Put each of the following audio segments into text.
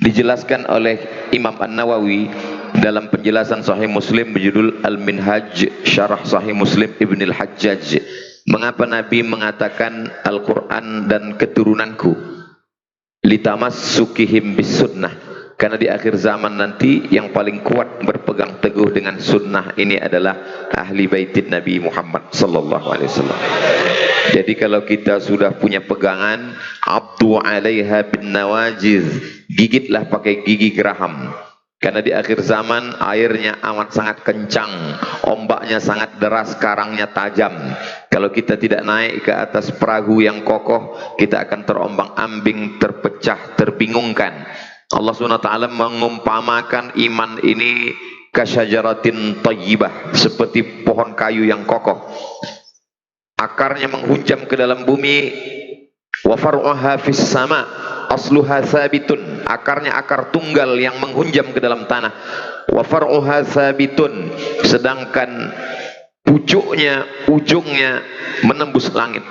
Dijelaskan oleh Imam An-Nawawi dalam penjelasan Sahih Muslim berjudul Al-Minhaj Syarah Sahih Muslim Ibn Al-Hajjaj. Mengapa Nabi mengatakan Al-Quran dan keturunanku? Litamassukihim bis sunnah. Karena di akhir zaman nanti yang paling kuat berpegang teguh dengan sunnah ini adalah ahli baitin Nabi Muhammad sallallahu alaihi wasallam. Jadi kalau kita sudah punya pegangan, abdu 'alaiha bin nawajiz, gigitlah pakai gigi geraham. Karena di akhir zaman airnya amat sangat kencang, ombaknya sangat deras, karangnya tajam. Kalau kita tidak naik ke atas perahu yang kokoh, kita akan terombang-ambing, terpecah, terbingungkan. Allah SWT mengumpamakan iman ini kasyajaratin thayyibah, seperti pohon kayu yang kokoh. Akarnya menghunjam ke dalam bumi, wa far'uha fis sama, asluha sabitun. Akarnya akar tunggal yang menghunjam ke dalam tanah. Wa far'uha sabitun, sedangkan pucuknya, ujungnya menembus langit.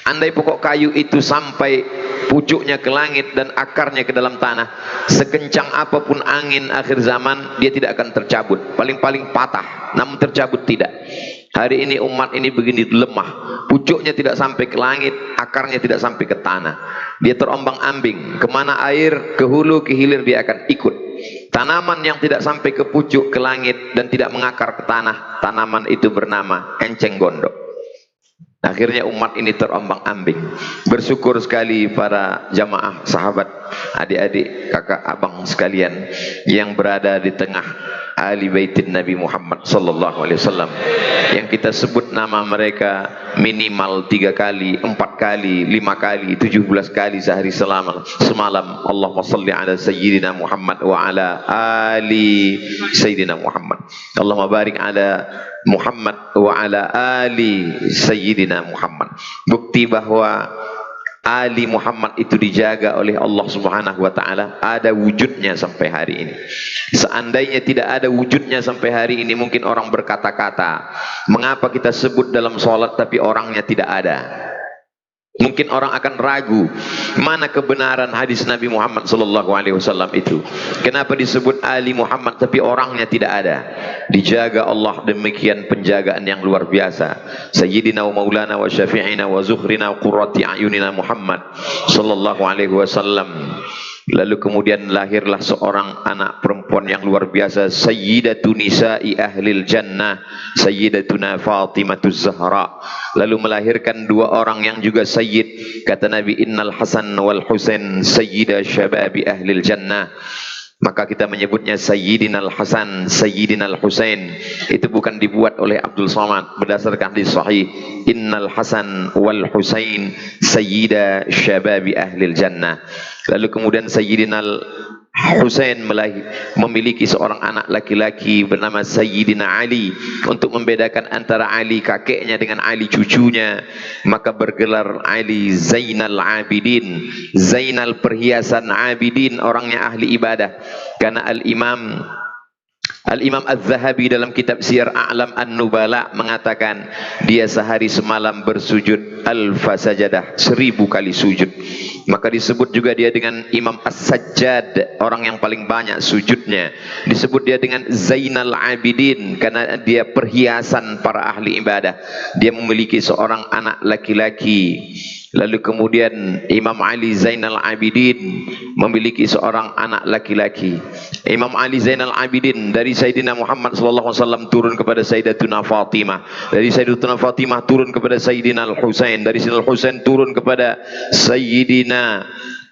Andai pokok kayu itu sampai pucuknya ke langit dan akarnya ke dalam tanah, sekencang apapun angin akhir zaman, dia tidak akan tercabut. Paling-paling patah, namun tercabut tidak. Hari ini umat ini begini lemah, pucuknya tidak sampai ke langit, akarnya tidak sampai ke tanah. Dia terombang-ambing, kemana air, ke hulu, ke hilir dia akan ikut. Tanaman yang tidak sampai ke pucuk, ke langit dan tidak mengakar ke tanah, tanaman itu bernama enceng gondok. Akhirnya umat ini terombang-ambing. Bersyukur sekali para jamaah, sahabat, adik-adik, kakak, abang sekalian yang berada di tengah ahli baitin Nabi Muhammad sallallahu alaihi wasallam, yang kita sebut nama mereka minimal 3 kali, 4 kali, 5 kali, 17 kali sehari semalam. Allahumma salli ala sayyidina Muhammad wa ala ali sayyidina Muhammad. Allahumma barik ala Muhammad wa ala ali sayyidina Muhammad. Bukti bahwa Ali Muhammad itu dijaga oleh Allah Subhanahu wa ta'ala, ada wujudnya sampai hari ini. Seandainya tidak ada wujudnya sampai hari ini, mungkin orang berkata-kata, mengapa kita sebut dalam sholat tapi orangnya tidak ada? Mungkin orang akan ragu, mana kebenaran hadis Nabi Muhammad sallallahu alaihi wasallam itu? Kenapa disebut Ali Muhammad tapi orangnya tidak ada? Dijaga Allah demikian penjagaan yang luar biasa. Sayyidina wa maulana wa syafi'ina wa zuhrina wa qurrati a'yunina Muhammad sallallahu alaihi wasallam. Lalu kemudian lahirlah seorang anak perempuan yang luar biasa, Sayyidatu Nisa'i Ahlil Jannah, Sayyidatuna Fatimatuz Zahra. Lalu melahirkan 2 orang yang juga Sayyid. Kata Nabi, Innal Hasan wal Husain Sayyida Syababi Ahlil Jannah. Maka kita menyebutnya Sayyidina Al-Hasan, Sayyidina Al-Husain. Itu bukan dibuat oleh Abdul Somad, berdasarkan hadis sahih. Innal Hasan wal Husain Sayyida Syababi Ahlil Jannah. Lalu kemudian Sayyidina Al-Husain memiliki seorang anak laki-laki bernama Sayyidina Ali. Untuk membedakan antara Ali kakeknya dengan Ali cucunya, maka bergelar Ali Zainal Abidin, Zainal perhiasan Abidin, orangnya ahli ibadah. Karena Al-Imam Az-Zahabi dalam kitab Siyar A'lam An-Nubala mengatakan, dia sehari semalam bersujud alfa sajadah, 1000 kali sujud. Maka disebut juga dia dengan Imam As-Sajjad, orang yang paling banyak sujudnya. Disebut dia dengan Zainal Abidin karena dia perhiasan para ahli ibadah. Dia memiliki seorang anak laki-laki. Lalu kemudian Imam Ali Zainal Abidin memiliki seorang anak laki-laki. Imam Ali Zainal Abidin dari Sayyidina Muhammad sallallahu alaihi wasallam turun kepada Sayyidatuna Fatimah. Dari Sayyidatuna Fatimah turun kepada Sayyidina Al-Husain. Dari Sayyidina Al-Husain turun kepada Sayyidina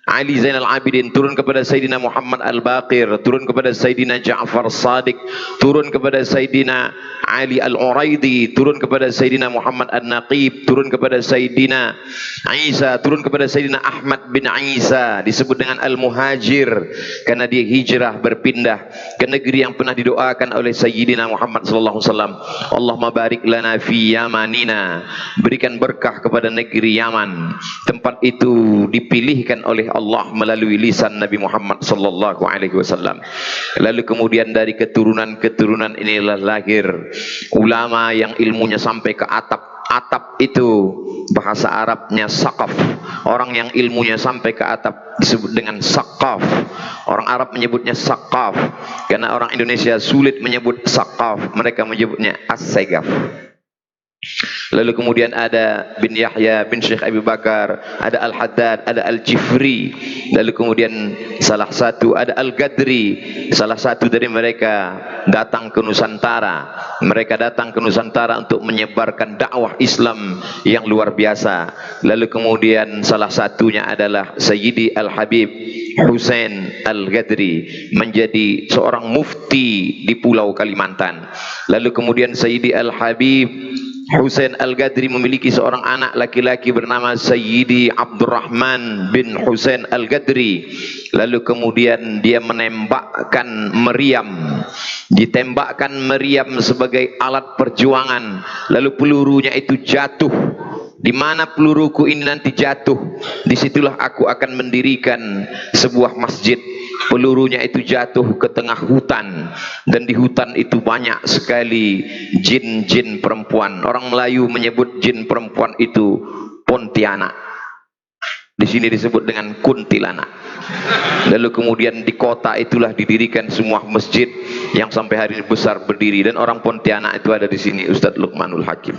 Ali Zainal Abidin, turun kepada Sayyidina Muhammad Al-Baqir, turun kepada Sayyidina Ja'far Sadiq, turun kepada Sayyidina Ali Al-Uraidi, turun kepada Sayyidina Muhammad An-Naqib, turun kepada Sayyidina Isa, turun kepada Sayyidina Ahmad bin Isa. Disebut dengan Al-Muhajir karena dia hijrah berpindah ke negeri yang pernah didoakan oleh Sayyidina Muhammad sallallahu alaihi wasallam. Allahumma barik lana fi Yamanina, berikan berkah kepada negeri Yaman. Tempat itu dipilihkan oleh Allah melalui lisan Nabi Muhammad sallallahu alaihi wasallam. Lalu kemudian dari keturunan-keturunan inilah lahir ulama yang ilmunya sampai ke atap. Atap itu bahasa Arabnya saqaf. Orang yang ilmunya sampai ke atap disebut dengan saqaf. Orang Arab menyebutnya Saqaf, karena orang Indonesia sulit menyebut Saqaf, mereka menyebutnya As-Segaf. Lalu kemudian ada bin Yahya bin Syekh Abi Bakar, ada Al-Haddad, ada Al-Jifri. Lalu kemudian salah satu ada Al-Gadri, salah satu dari mereka datang ke Nusantara. Mereka datang ke Nusantara untuk menyebarkan dakwah Islam yang luar biasa. Lalu kemudian salah satunya adalah Sayyidi Al-Habib Husain Al-Gadri, menjadi seorang mufti di Pulau Kalimantan. Lalu kemudian Sayyidi Al-Habib Husain Al-Gadri memiliki seorang anak laki-laki bernama Sayyidi Abdurrahman bin Husain Al-Gadri. Lalu kemudian dia menembakkan meriam, ditembakkan meriam sebagai alat perjuangan. Lalu pelurunya itu jatuh. Di mana peluruku ini nanti jatuh, disitulah aku akan mendirikan sebuah masjid. Pelurunya itu jatuh ke tengah hutan, dan di hutan itu banyak sekali jin-jin perempuan. Orang Melayu menyebut jin perempuan itu Pontianak. Di sini disebut dengan kuntilanak. Lalu kemudian di kota itulah didirikan semua masjid yang sampai hari ini besar berdiri, dan orang Pontianak itu ada di sini, Ustadz Luqmanul Hakim.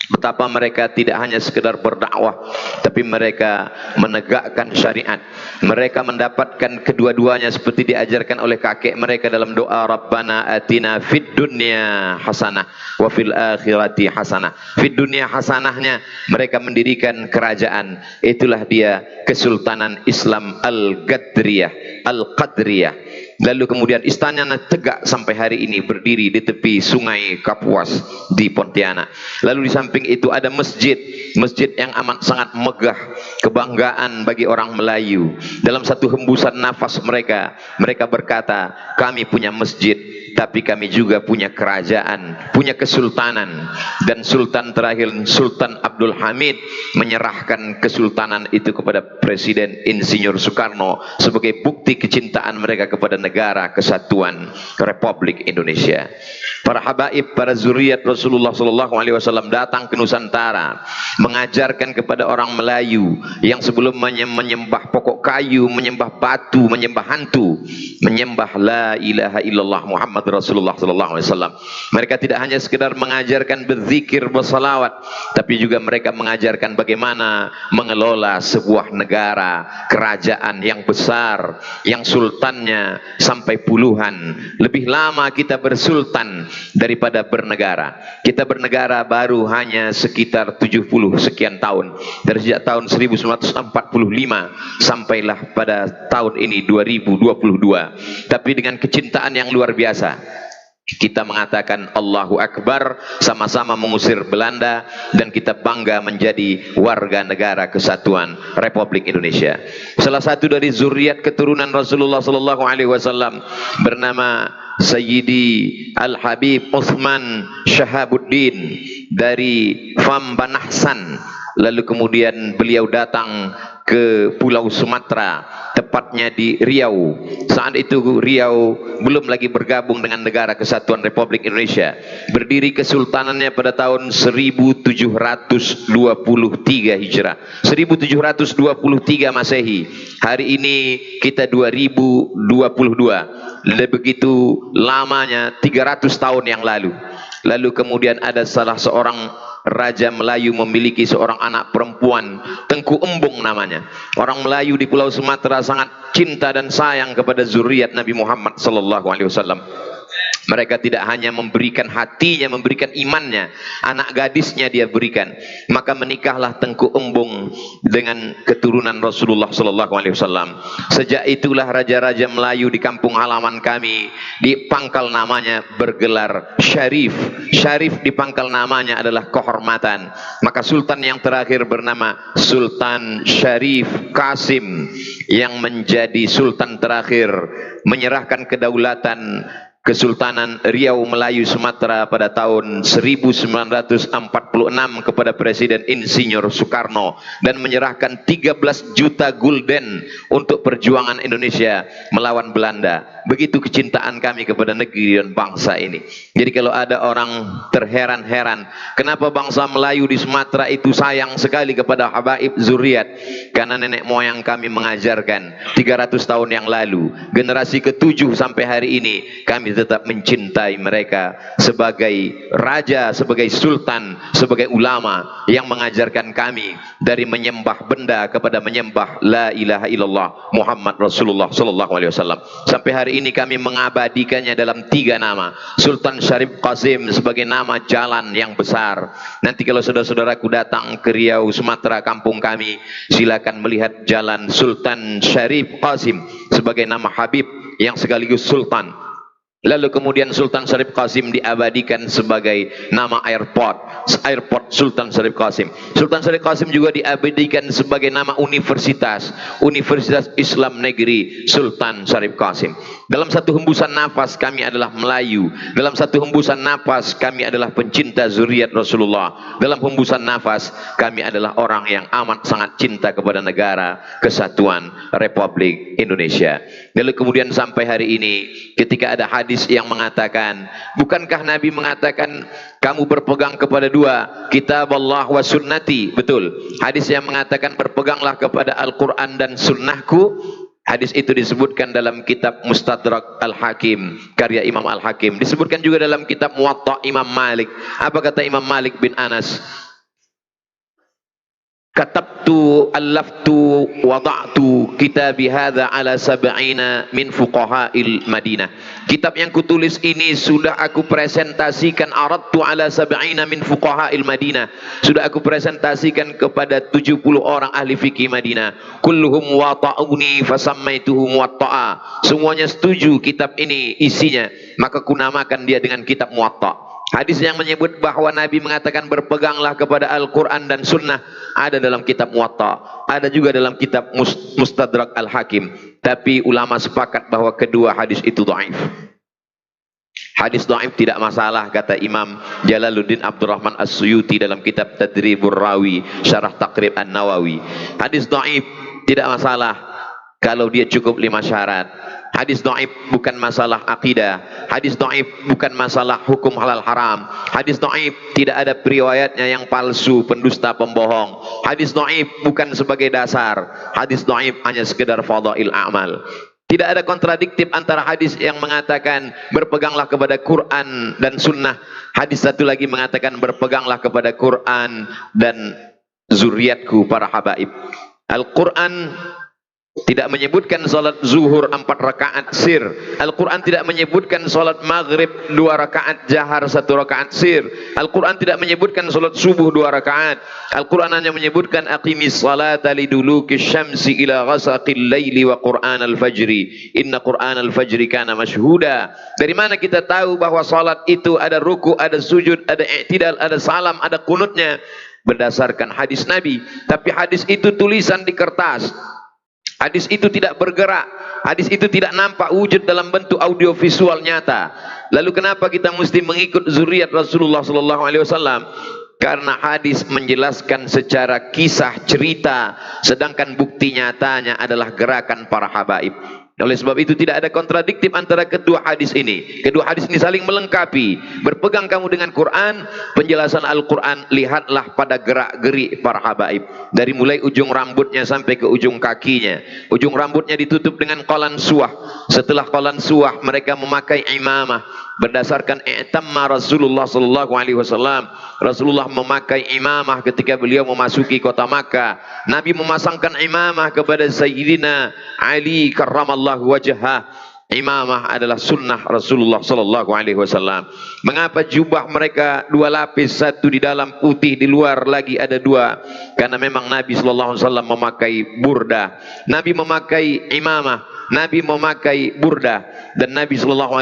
Betapa mereka tidak hanya sekedar berdakwah, tapi mereka menegakkan syariat. Mereka mendapatkan kedua-duanya seperti diajarkan oleh kakek mereka dalam doa, Rabbana atina fid dunya hasanah wa fil akhirati hasanah. Fid dunya hasanahnya mereka mendirikan kerajaan. Itulah dia Kesultanan Islam Al-Gadriyah, Al-Qadriyah. Lalu kemudian istananya tegak sampai hari ini, berdiri di tepi sungai Kapuas di Pontianak. Lalu di samping itu ada masjid, masjid yang amat sangat megah, kebanggaan bagi orang Melayu. Dalam satu hembusan nafas mereka berkata, kami punya masjid, tapi kami juga punya kerajaan, punya kesultanan. Dan sultan terakhir, Sultan Abdul Hamid, menyerahkan kesultanan itu kepada Presiden Insinyur Soekarno sebagai bukti kecintaan mereka kepada negara kesatuan Republik Indonesia. Para habaib, para zuriat Rasulullah SAW datang ke Nusantara, mengajarkan kepada orang Melayu yang sebelumnya menyembah pokok kayu, menyembah batu, menyembah hantu, menyembah la ilaha illallah Muhammad Rasulullah SAW. Mereka tidak hanya sekedar mengajarkan berzikir, bersalawat, tapi juga mereka mengajarkan bagaimana mengelola sebuah negara, kerajaan yang besar, yang sultannya sampai puluhan. Lebih lama kita bersultan daripada bernegara. Kita bernegara baru hanya sekitar 70 sekian tahun. Dari sejak tahun 1945 sampailah pada tahun ini 2022. Tapi dengan kecintaan yang luar biasa, kita mengatakan Allahu Akbar, sama-sama mengusir Belanda, dan kita bangga menjadi warga negara kesatuan Republik Indonesia. Salah satu dari zuriat keturunan Rasulullah SAW bernama Sayyidi Al-Habib Uthman Shahabuddin dari Fambanahsan. Lalu kemudian beliau datang ke Pulau Sumatera, tepatnya di Riau. Saat itu Riau belum lagi bergabung dengan negara kesatuan Republik Indonesia. Berdiri kesultanannya pada tahun 1723 Hijrah, 1723 Masehi. Hari ini kita 2022. Begitu lamanya, 300 tahun yang lalu. Lalu kemudian ada salah seorang Raja Melayu memiliki seorang anak perempuan, Tengku Embung namanya. Orang Melayu di Pulau Sumatera sangat cinta dan sayang kepada zuriat Nabi Muhammad SAW. Mereka tidak hanya memberikan hatinya, memberikan imannya, anak gadisnya dia berikan. Maka menikahlah Tengku Embung dengan keturunan Rasulullah SAW. Sejak itulah raja-raja Melayu di kampung halaman kami, di pangkal namanya bergelar Syarif. Syarif di pangkal namanya adalah kehormatan. Maka sultan yang terakhir bernama Sultan Syarif Qasim, yang menjadi sultan terakhir, menyerahkan kedaulatan Kesultanan Riau Melayu Sumatera pada tahun 1946 kepada Presiden Insinyur Soekarno dan menyerahkan 13 juta gulden untuk perjuangan Indonesia melawan Belanda. Begitu kecintaan kami kepada negeri dan bangsa ini. Jadi kalau ada orang terheran-heran kenapa bangsa Melayu di Sumatera itu sayang sekali kepada habaib zuriat, karena nenek moyang kami mengajarkan 300 tahun yang lalu, generasi ke-7 sampai hari ini kami tetap mencintai mereka sebagai raja, sebagai sultan, sebagai ulama yang mengajarkan kami dari menyembah benda kepada menyembah la ilaha illallah Muhammad Rasulullah sallallahu alaihi wasallam. Sampai hari ini kami mengabadikannya dalam 3 nama. Sultan Syarif Qasim sebagai nama jalan yang besar. Nanti kalau saudara-saudaraku datang ke Riau Sumatera kampung kami, silakan melihat jalan Sultan Syarif Qasim sebagai nama Habib yang sekaligus sultan. Lalu kemudian Sultan Syarif Qasim diabadikan sebagai nama airport Sultan Syarif Qasim. Sultan Syarif Qasim juga diabadikan sebagai nama universitas Islam Negeri Sultan Syarif Qasim. Dalam satu hembusan nafas kami adalah Melayu. Dalam satu hembusan nafas kami adalah pencinta zuriat Rasulullah. Dalam hembusan nafas kami adalah orang yang amat sangat cinta kepada negara kesatuan Republik Indonesia. Lalu kemudian sampai hari ini ketika ada hadis yang mengatakan, bukankah Nabi mengatakan kamu berpegang kepada 2, kitab Allah wa sunnati? Betul. Hadis yang mengatakan berpeganglah kepada Al-Quran dan sunnahku. Hadis itu disebutkan dalam kitab Mustadrak Al-Hakim karya Imam Al-Hakim. Disebutkan juga dalam kitab Muwatta Imam Malik. Apa kata Imam Malik bin Anas? Katabtu allaftu wada'tu kitabi hadza ala 70 min fuqaha'il Madinah. Kitab yang kutulis ini sudah aku presentasikan, aradtu ala 70 min fuqaha'il Madinah. Sudah aku presentasikan kepada 70 orang ahli fikih Madinah. Kulluhum wata'uni fasammaituhu muwatta'a. Semuanya setuju kitab ini isinya, maka kunamakan dia dengan kitab Muwatta. Hadis yang menyebut bahwa Nabi mengatakan berpeganglah kepada Al-Quran dan Sunnah ada dalam kitab Muwatta, ada juga dalam kitab Mustadrak Al-Hakim. Tapi ulama sepakat bahwa kedua hadis itu dhaif. Hadis dhaif tidak masalah, kata Imam Jalaluddin Abdurrahman As-Suyuti dalam kitab Tadribur Rawi Syarah Taqrib An-Nawawi. Hadis dhaif tidak masalah kalau dia cukup 5 syarat. Hadis dhaif bukan masalah akidah. Hadis dhaif bukan masalah hukum halal haram. Hadis dhaif tidak ada periwayatnya yang palsu, pendusta, pembohong. Hadis dhaif bukan sebagai dasar. Hadis dhaif hanya sekedar fadhail amal. Tidak ada kontradiktif antara hadis yang mengatakan berpeganglah kepada Quran dan sunnah. Hadis satu lagi mengatakan berpeganglah kepada Quran dan zuriatku para habaib. Al-Quran tidak menyebutkan salat zuhur 4 rakaat sir. Al-Quran tidak menyebutkan salat maghrib 2 rakaat jahar 1 rakaat sir. Al-Quran tidak menyebutkan salat subuh 2 rakaat. Al-Quran hanya menyebutkan aqimis salata liduluki syamsi ila ghasaqil laili wa Quran al-fajri. Inna Quran al-fajri kana mashhuda. Dari mana kita tahu bahwa salat itu ada ruku, ada sujud, ada i'tidal, ada salam, ada kunutnya? Berdasarkan hadis Nabi. Tapi hadis itu tulisan di kertas. Hadis itu tidak bergerak. Hadis itu tidak nampak wujud dalam bentuk audiovisual nyata. Lalu kenapa kita mesti mengikut zuriat Rasulullah SAW? Karena hadis menjelaskan secara kisah cerita, sedangkan bukti nyatanya adalah gerakan para habaib. Oleh sebab itu tidak ada kontradiktif antara kedua hadis ini. Kedua hadis ini saling melengkapi. Berpegang kamu dengan Quran, penjelasan Al-Quran, lihatlah pada gerak-gerik para habaib. Dari mulai ujung rambutnya sampai ke ujung kakinya. Ujung rambutnya ditutup dengan qalan suah. Setelah qalan suah mereka memakai imamah. Berdasarkan i'tamma Rasulullah SAW. Rasulullah memakai imamah ketika beliau memasuki kota Makkah. Nabi memasangkan imamah kepada Sayyidina Ali karramallahu wajhah. Imamah adalah sunnah Rasulullah SAW. Mengapa jubah mereka 2 lapis, satu di dalam putih, di luar lagi ada 2? Karena memang Nabi SAW memakai burdah. Nabi memakai imamah. Nabi memakai burdah dan Nabi SAW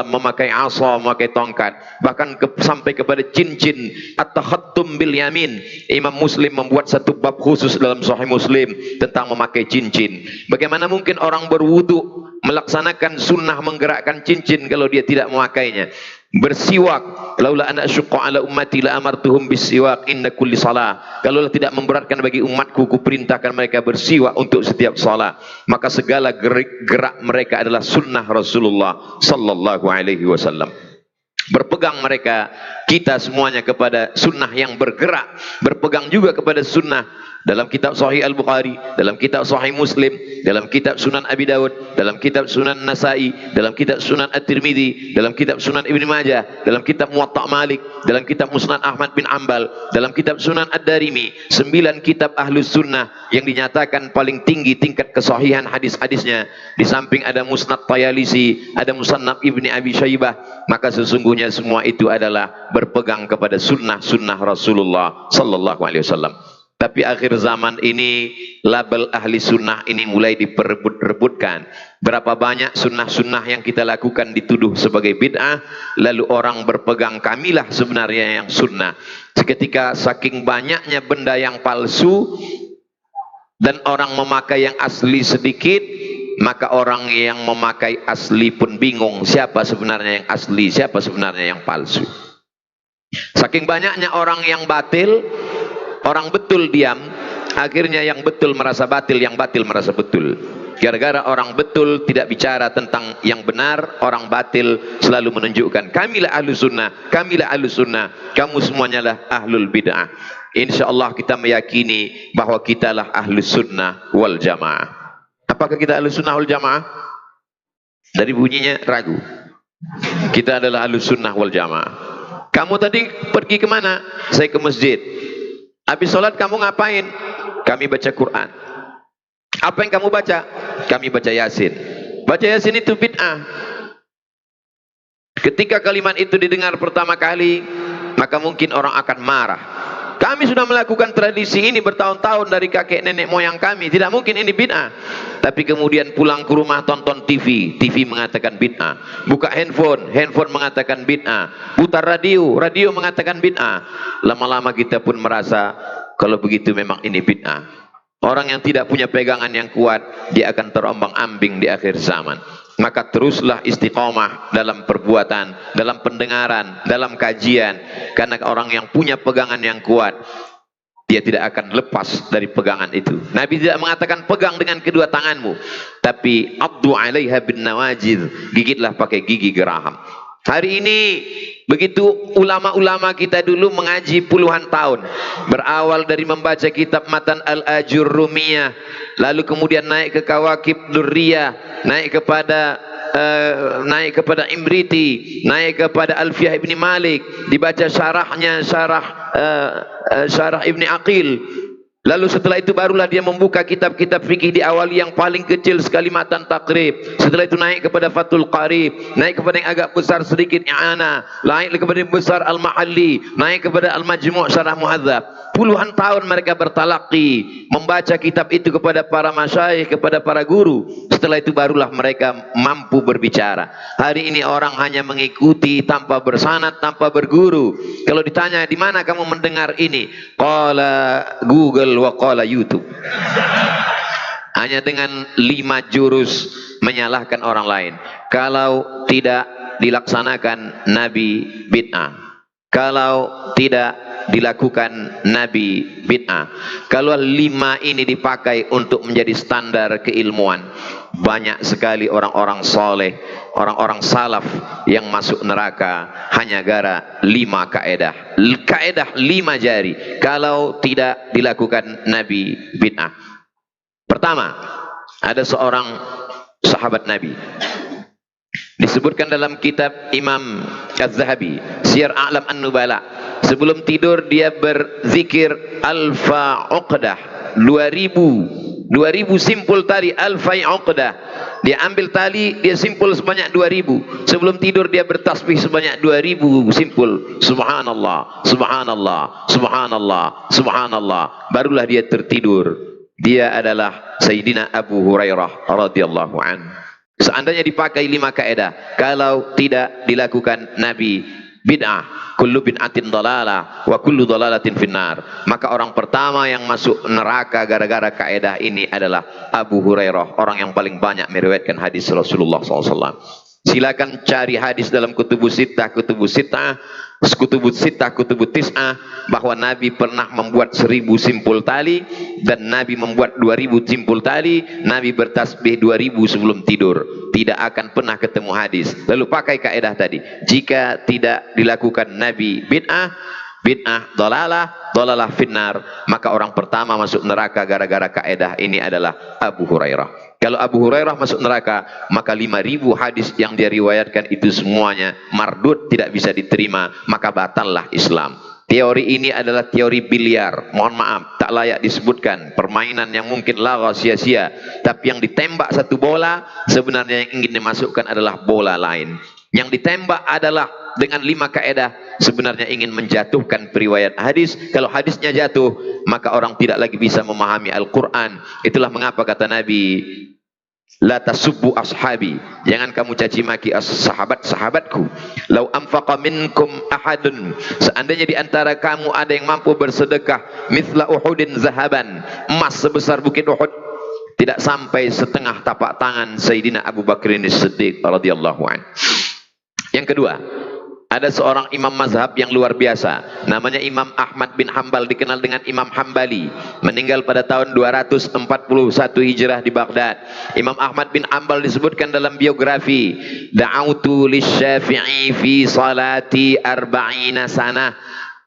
memakai asa, memakai tongkat, bahkan sampai kepada cincin at-takhattum bil yamin. Imam Muslim membuat satu bab khusus dalam Sahih Muslim tentang memakai cincin. Bagaimana mungkin orang berwudu melaksanakan sunnah menggerakkan cincin kalau dia tidak memakainya. Bersiwak, laula ana asyqa ala ummati la amartuhum bisiwak inna kulli salah. Kalau tidak memberatkan bagi umatku, ku perintahkan mereka bersiwak untuk setiap salat. Maka segala gerak mereka adalah sunnah Rasulullah sallallahu alaihi wasallam. Berpegang mereka, kita semuanya kepada sunnah yang bergerak, berpegang juga kepada sunnah dalam kitab Sahih Al-Bukhari, dalam kitab Sahih Muslim, dalam kitab Sunan Abi Dawud, dalam kitab Sunan Nasai, dalam kitab Sunan At-Tirmidzi, dalam kitab Sunan Ibn Majah, dalam kitab Muwatta Malik, dalam kitab Musnad Ahmad bin Ambal, dalam kitab Sunan Ad-Darimi. 9 kitab Ahlus Sunnah yang dinyatakan paling tinggi tingkat kesahihan hadis-hadisnya. Di samping ada Musnad Tayalisi, ada Musannaf Ibni Abi Syaibah. Maka sesungguhnya semua itu adalah berpegang kepada sunnah-sunnah Rasulullah sallallahu alaihi wasallam. Tapi akhir zaman ini label ahli sunnah ini mulai diperebut-rebutkan. Berapa banyak sunnah-sunnah yang kita lakukan dituduh sebagai bid'ah, lalu orang berpegang kamilah sebenarnya yang sunnah. Seketika saking banyaknya benda yang palsu dan orang memakai yang asli sedikit, maka orang yang memakai asli pun bingung siapa sebenarnya yang asli, siapa sebenarnya yang palsu. Saking banyaknya orang yang batil, orang betul diam, akhirnya yang betul merasa batil, yang batil merasa betul. Gara-gara orang betul tidak bicara tentang yang benar, orang batil selalu menunjukkan kamilah ahlu sunnah, kamilah ahlu sunnah, kamu semuanya lah ahlul bid'ah. InsyaAllah kita meyakini bahwa kita lah ahlu sunnah wal jamaah. Apakah kita ahlu sunnah wal jamaah? Dari bunyinya ragu. Kita adalah ahlu sunnah wal jamaah. Kamu tadi pergi kemana? Saya ke masjid. Habis sholat kamu ngapain? Kami baca Quran. Apa yang kamu baca? Kami baca Yasin. Baca Yasin itu bid'ah. Ketika kalimat itu didengar pertama kali, maka mungkin orang akan marah. Kami sudah melakukan tradisi ini bertahun-tahun dari kakek nenek moyang kami. Tidak mungkin ini bid'ah. Tapi kemudian pulang ke rumah tonton TV. TV mengatakan bid'ah. Buka handphone. Handphone mengatakan bid'ah. Putar radio. Radio mengatakan bid'ah. Lama-lama kita pun merasa kalau begitu memang ini bid'ah. Orang yang tidak punya pegangan yang kuat, dia akan terombang-ambing di akhir zaman. Maka teruslah istiqomah dalam perbuatan, dalam pendengaran, dalam kajian. Karena orang yang punya pegangan yang kuat, dia tidak akan lepas dari pegangan itu. Nabi tidak mengatakan pegang dengan kedua tanganmu, tapi abdu 'alaiha bin nawajid, gigitlah pakai gigi geraham. Hari ini begitu ulama-ulama kita dulu mengaji puluhan tahun, berawal dari membaca kitab Matan Al-Ajurrumiyah, lalu kemudian naik ke Kawakib Durriyah, naik kepada Imriti, naik kepada Alfiyah Ibni Malik, dibaca syarahnya, syarah Ibni Aqil. Lalu setelah itu barulah dia membuka kitab-kitab fikih di awal yang paling kecil sekali Matan Taqrib. Setelah itu naik kepada Fathul Qarib, naik kepada yang agak besar sedikit I'anah, naik kepada yang besar Al-Mahalli, naik kepada Al-Majmu' Syarah Muhadzab. Puluhan tahun mereka bertalaqi, membaca kitab itu kepada para masyayikh, kepada para guru. Setelah itu barulah mereka mampu berbicara. Hari ini orang hanya mengikuti tanpa bersanad, tanpa berguru. Kalau ditanya di mana kamu mendengar ini, qala Google wa qala YouTube. Hanya dengan 5 jurus menyalahkan orang lain. Kalau tidak dilaksanakan Nabi bid'ah. Kalau tidak dilakukan Nabi bid'ah. Kalau 5 ini dipakai untuk menjadi standar keilmuan, banyak sekali orang-orang soleh, orang-orang salaf yang masuk neraka hanya gara 5 kaedah. Kaedah 5 jari. Kalau tidak dilakukan Nabi bid'ah. Pertama, ada seorang sahabat Nabi. Disebutkan dalam kitab Imam Az-Zahabi, Syiar A'lam An-Nubala. Sebelum tidur dia berzikir alfa uqdah, 2000 simpul tali alfa uqdah. Dia ambil tali, dia simpul sebanyak 2000. Sebelum tidur dia bertasbih sebanyak 2000 simpul. Subhanallah, subhanallah, subhanallah, subhanallah. Barulah dia tertidur. Dia adalah Sayyidina Abu Hurairah radhiyallahu anhu. Seandainya dipakai 5 kaedah, kalau tidak dilakukan Nabi bid'ah, kullu bid'atin dhalalah wa kullu dhalalatin finnar. Maka orang pertama yang masuk neraka gara-gara kaidah ini adalah Abu Hurairah, orang yang paling banyak meriwayatkan hadis Rasulullah SAW. Silakan cari hadis dalam kutubus sittah, kutubus tis'ah, bahwa Nabi pernah membuat 1000 simpul tali dan Nabi membuat 2000 simpul tali. Nabi bertasbih 2000 sebelum tidur. Tidak akan pernah ketemu hadis. Lalu pakai kaidah tadi, jika tidak dilakukan Nabi bid'ah, dhalalah finnar, maka orang pertama masuk neraka gara-gara kaidah ini adalah Abu Hurairah. Kalau Abu Hurairah masuk neraka, maka 5000 hadis yang dia riwayatkan itu semuanya mardud, tidak bisa diterima, maka batallah Islam. Teori ini adalah teori biliar, mohon maaf, tak layak disebutkan, permainan yang mungkin laga sia-sia, tapi yang ditembak satu bola, sebenarnya yang ingin dimasukkan adalah bola lain. Yang ditembak adalah dengan 5 kaidah, sebenarnya ingin menjatuhkan periwayat hadis. Kalau hadisnya jatuh, maka orang tidak lagi bisa memahami Al-Quran. Itulah mengapa kata Nabi, la tasubbu ashabi, jangan kamu caci maki sahabat-sahabatku. Lau anfaqa minkum ahadun, seandainya di antara kamu ada yang mampu bersedekah mithla Uhudin zahaban, emas sebesar bukit Uhud, tidak sampai setengah tapak tangan Sayyidina Abu Bakrin As-Siddiq radhiyallahu anhu. Yang kedua, ada seorang imam mazhab yang luar biasa, namanya Imam Ahmad bin Hambal, dikenal dengan Imam Hambali, meninggal pada tahun 241 Hijrah di Baghdad. Imam Ahmad bin Hambal disebutkan dalam biografi, da'autu lisyafi'i fi salati arba'ina sanah,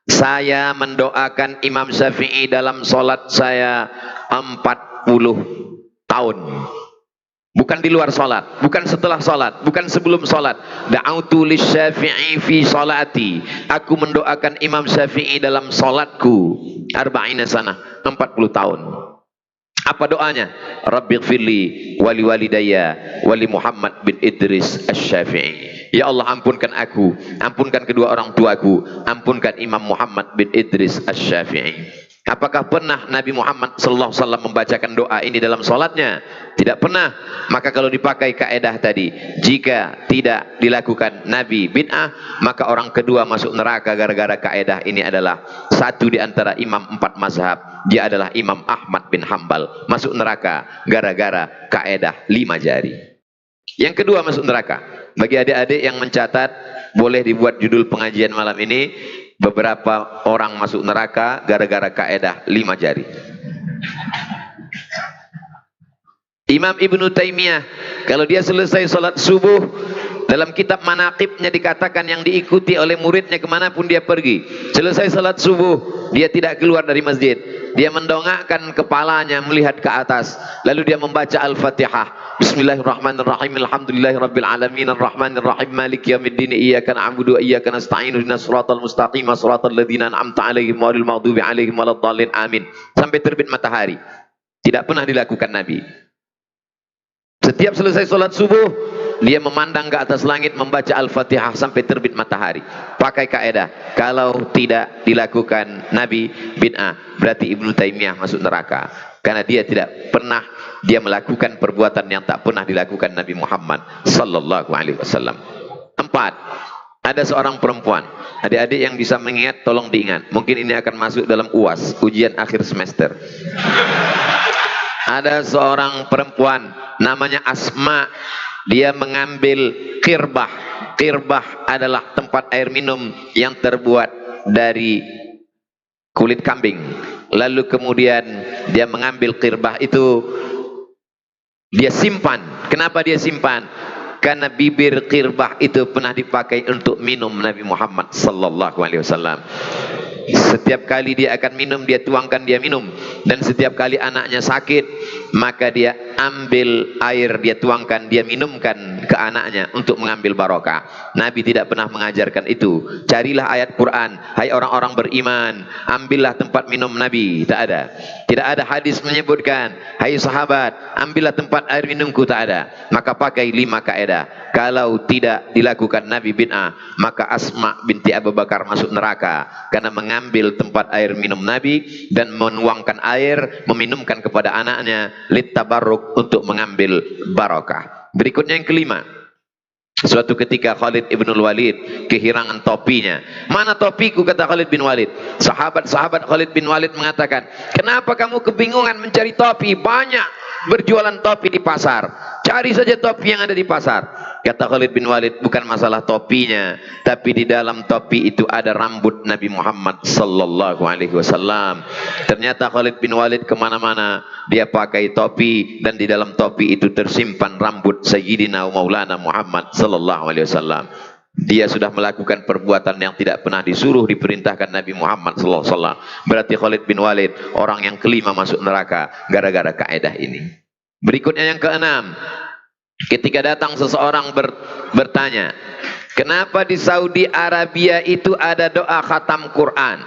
saya mendoakan Imam Syafi'i dalam salat saya 40 tahun. Bukan di luar salat, bukan setelah salat, bukan sebelum salat. Da'autu lisyafi'i fi salati, aku mendoakan Imam Syafi'i dalam salatku arba'ina sanah, 40 tahun. Apa doanya? Rabbighfirli wali walidayya wali Muhammad bin Idris Asy-Syafi'i. Ya Allah, ampunkan aku, ampunkan kedua orang tuaku, ampunkan Imam Muhammad bin Idris Asy-Syafi'i. Apakah pernah Nabi Muhammad SAW membacakan doa ini dalam sholatnya? Tidak pernah. Maka kalau dipakai kaedah tadi, jika tidak dilakukan Nabi bid'ah, maka orang kedua masuk neraka gara-gara kaedah ini adalah satu di antara imam 4 mazhab. Dia adalah Imam Ahmad bin Hambal, masuk neraka gara-gara kaedah 5 jari. Yang kedua masuk neraka, bagi adik-adik yang mencatat, boleh dibuat judul pengajian malam ini, beberapa orang masuk neraka gara-gara kaedah 5 jari. Imam Ibnu Taimiyah, kalau dia selesai sholat subuh, dalam kitab manaqibnya dikatakan yang diikuti oleh muridnya kemanapun dia pergi, selesai sholat subuh, dia tidak keluar dari masjid. Dia mendongakkan kepalanya melihat ke atas, lalu dia membaca Al-Fatihah. Bismillahirrahmanirrahim. Alhamdulillahirabbil alamin arrahmanir rahim maliki yaumiddin iyyaka na'budu wa iyyaka nasta'in ihdinas siratal mustaqim siratal ladzina an'amta 'alaihim ghairil maghdubi 'alaihim waladdallin amin, sampai terbit matahari. Tidak pernah dilakukan Nabi. Setiap selesai sholat subuh, dia memandang ke atas langit membaca Al-Fatihah sampai terbit matahari. Pakai kaedah, kalau tidak dilakukan Nabi bid'ah, berarti Ibnu Taimiyah masuk neraka, karena dia tidak pernah dia melakukan perbuatan yang tak pernah dilakukan Nabi Muhammad sallallahu alaihi wasallam. 4. Ada seorang perempuan, adik-adik yang bisa mengingat tolong diingat, mungkin ini akan masuk dalam UAS, ujian akhir semester. Ada seorang perempuan namanya Asma, dia mengambil qirbah. Qirbah adalah tempat air minum yang terbuat dari kulit kambing. Lalu kemudian dia mengambil qirbah itu, dia simpan. Kenapa dia simpan? Karena bibir qirbah itu pernah dipakai untuk minum Nabi Muhammad sallallahu alaihi wasallam. Setiap kali dia akan minum, dia tuangkan, dia minum. Dan setiap kali anaknya sakit, maka dia ambil air, dia tuangkan, dia minumkan ke anaknya untuk mengambil barokah. Nabi tidak pernah mengajarkan itu. Carilah ayat Quran, hai orang-orang beriman, ambillah tempat minum Nabi. Tak ada. Tidak ada hadis menyebutkan, hai sahabat, ambillah tempat air minumku. Tak ada. Maka pakai 5 kaedah. Kalau tidak dilakukan Nabi bid'ah, maka Asma binti Abu Bakar masuk neraka karena mengambil tempat air minum Nabi dan menuangkan air, meminumkan kepada anaknya, littabarruk, untuk mengambil barokah. Berikutnya yang kelima, Suatu ketika Khalid ibn Walid kehilangan topinya. Mana topiku, kata Khalid bin Walid. Sahabat-sahabat Khalid bin Walid mengatakan, kenapa kamu kebingungan mencari topi? Banyak berjualan topi di pasar. Cari saja topi yang ada di pasar. Kata Khalid bin Walid, bukan masalah topinya, tapi di dalam topi itu ada rambut Nabi Muhammad sallallahu alaihi wasallam. Ternyata Khalid bin Walid kemana-mana dia pakai topi, dan di dalam topi itu tersimpan rambut Sayyidina Maulana Muhammad sallallahu alaihi wasallam. Dia sudah melakukan perbuatan yang tidak pernah disuruh diperintahkan Nabi Muhammad sallallahu alaihi wasallam. Berarti Khalid bin Walid orang yang kelima masuk neraka gara-gara kaidah ini. Berikutnya yang keenam, ketika datang seseorang bertanya, kenapa di Saudi Arabia itu ada doa khatam Quran?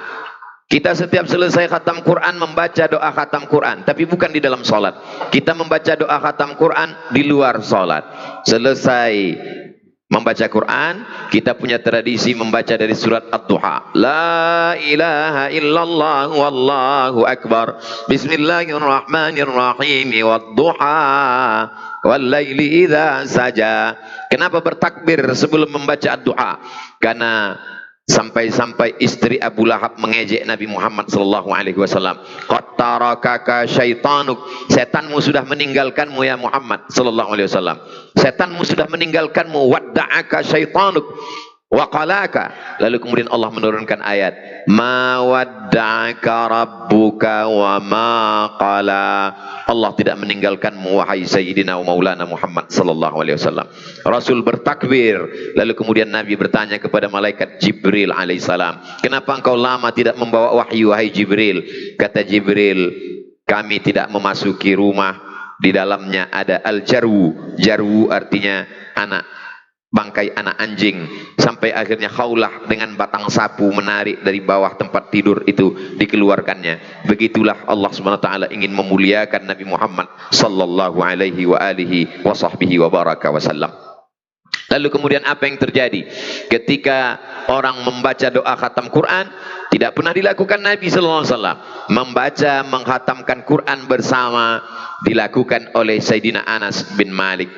Kita setiap selesai khatam Quran membaca doa khatam Quran, tapi bukan di dalam sholat. Kita membaca doa khatam Quran di luar sholat. Selesai membaca Quran, kita punya tradisi membaca dari surat Ad-Duha. La ilaha illallah wallahu akbar. Bismillahirrahmanirrahim. Wad-duha wal-laili idza saja. Kenapa bertakbir sebelum membaca Ad-Duha? Karena sampai-sampai istri Abu Lahab mengejek Nabi Muhammad sallallahu alaihi wasallam. Qad tarakaka syaitanuk, setanmu sudah meninggalkanmu ya Muhammad sallallahu alaihi wasallam. Setanmu sudah meninggalkanmu. Wadda'aka syaitanuk wa qalaka. Lalu kemudian Allah menurunkan ayat, ma wadda'aka rabbuka wa ma qala. Allah tidak meninggalkanmu wahai Sayyidina wa Maulana Muhammad sallallahu alaihi wasallam. Rasul bertakbir, lalu kemudian Nabi bertanya kepada malaikat Jibril alaihissalam, kenapa engkau lama tidak membawa wahyu wahai Jibril? Kata Jibril, kami tidak memasuki rumah di dalamnya ada al-jarwu. Jarwu artinya anak, bangkai anak anjing, sampai akhirnya Khawlah dengan batang sapu menarik dari bawah tempat tidur itu dikeluarkannya. Begitulah Allah SWT ingin memuliakan Nabi Muhammad sallallahu alaihi wa alihi wa sahbihi wa baraka wasallam. Lalu kemudian apa yang terjadi ketika orang membaca doa khatam Quran? Tidak pernah dilakukan Nabi sallallahu alaihi wasallam. Membaca, menghatamkan Quran bersama dilakukan oleh Sayyidina Anas bin Malik.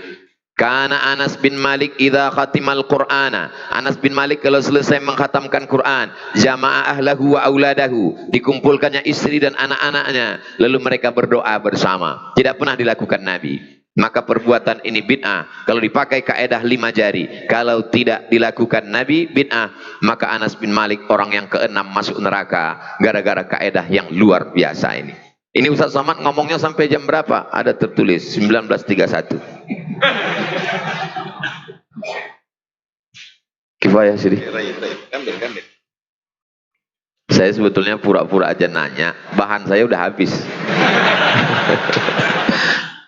Karena Anas bin Malik idza khatimal Qur'ana, Anas bin Malik kalau selesai mengkhatamkan Quran, jama'a ahlahu wa auladahu, dikumpulkannya istri dan anak-anaknya, lalu mereka berdoa bersama. Tidak pernah dilakukan Nabi. Maka perbuatan ini bid'ah. Kalau dipakai kaedah 5 jari, kalau tidak dilakukan Nabi, bid'ah. Maka Anas bin Malik orang yang keenam masuk neraka gara-gara kaedah yang luar biasa ini. Ini Ustaz Somad ngomongnya sampai jam berapa? Ada tertulis 19.31. Kifayah sih. Saya sebetulnya pura-pura aja nanya, bahan saya udah habis.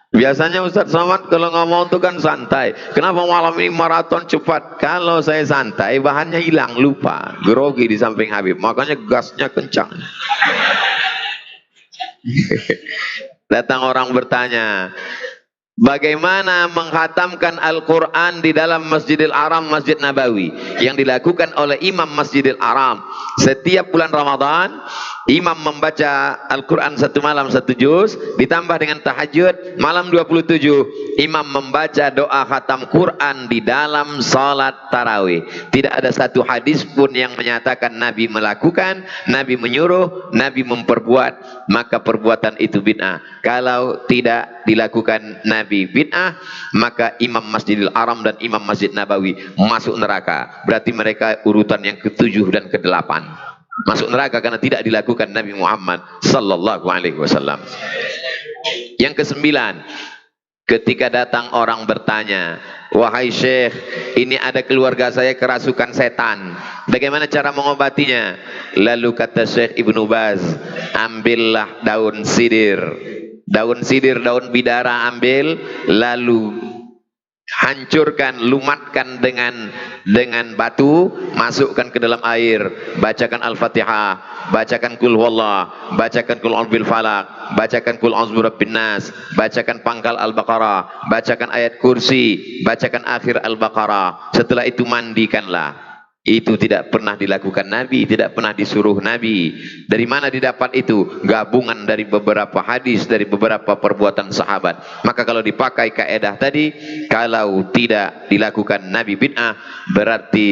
Biasanya Ustaz Somad kalau ngomong itu kan santai. Kenapa malam ini maraton cepat? Kalau saya santai, bahannya hilang, lupa, grogi di samping Habib. Makanya gasnya kencang. Datang orang bertanya, bagaimana menghatamkan Al-Quran di dalam Masjidil Haram, Masjid Nabawi yang dilakukan oleh Imam Masjidil Haram. Setiap bulan Ramadan imam membaca Al-Quran 1 malam 1 juz, ditambah dengan tahajud malam 27. Imam membaca doa khatam Quran di dalam salat tarawih. Tidak ada satu hadis pun yang menyatakan Nabi melakukan, Nabi menyuruh, Nabi memperbuat. Maka perbuatan itu bid'ah. Kalau tidak dilakukan Nabi bid'ah, maka Imam Masjidil Haram dan Imam Masjid Nabawi masuk neraka. Berarti mereka urutan yang ke-7 dan ke-8. Masuk neraka karena tidak dilakukan Nabi Muhammad sallallahu alaihi wasallam. Yang ke-9, ketika datang orang bertanya, wahai Syekh, ini ada keluarga saya kerasukan setan, bagaimana cara mengobatinya? Lalu kata Syekh Ibnu Baz, ambillah daun sidir, daun bidara ambil, lalu hancurkan, lumatkan dengan batu, masukkan ke dalam air, bacakan Al-Fatihah, bacakan Qul Huwallah, bacakan Qul A'udzu bil Falaq, bacakan Qul A'udzu birabbin nas, bacakan pangkal Al-Baqarah, bacakan ayat kursi, bacakan akhir Al-Baqarah. Setelah itu mandikanlah. Itu tidak pernah dilakukan Nabi, tidak pernah disuruh Nabi. Dari mana didapat itu? Gabungan dari beberapa hadis, dari beberapa perbuatan sahabat. Maka kalau dipakai kaedah tadi, kalau tidak dilakukan Nabi bid'ah, berarti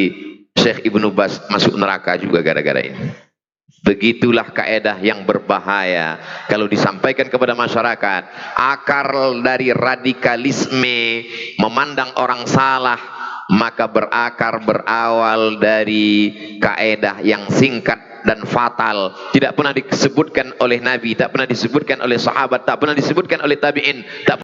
Syekh Ibnu Baz masuk neraka juga gara-gara ini. Begitulah kaedah yang berbahaya kalau disampaikan kepada masyarakat. Akar dari radikalisme, memandang orang salah, maka berawal dari kaedah yang singkat dan fatal, tidak pernah disebutkan oleh Nabi, tak pernah disebutkan oleh sahabat, tak pernah disebutkan oleh tabi'in, tak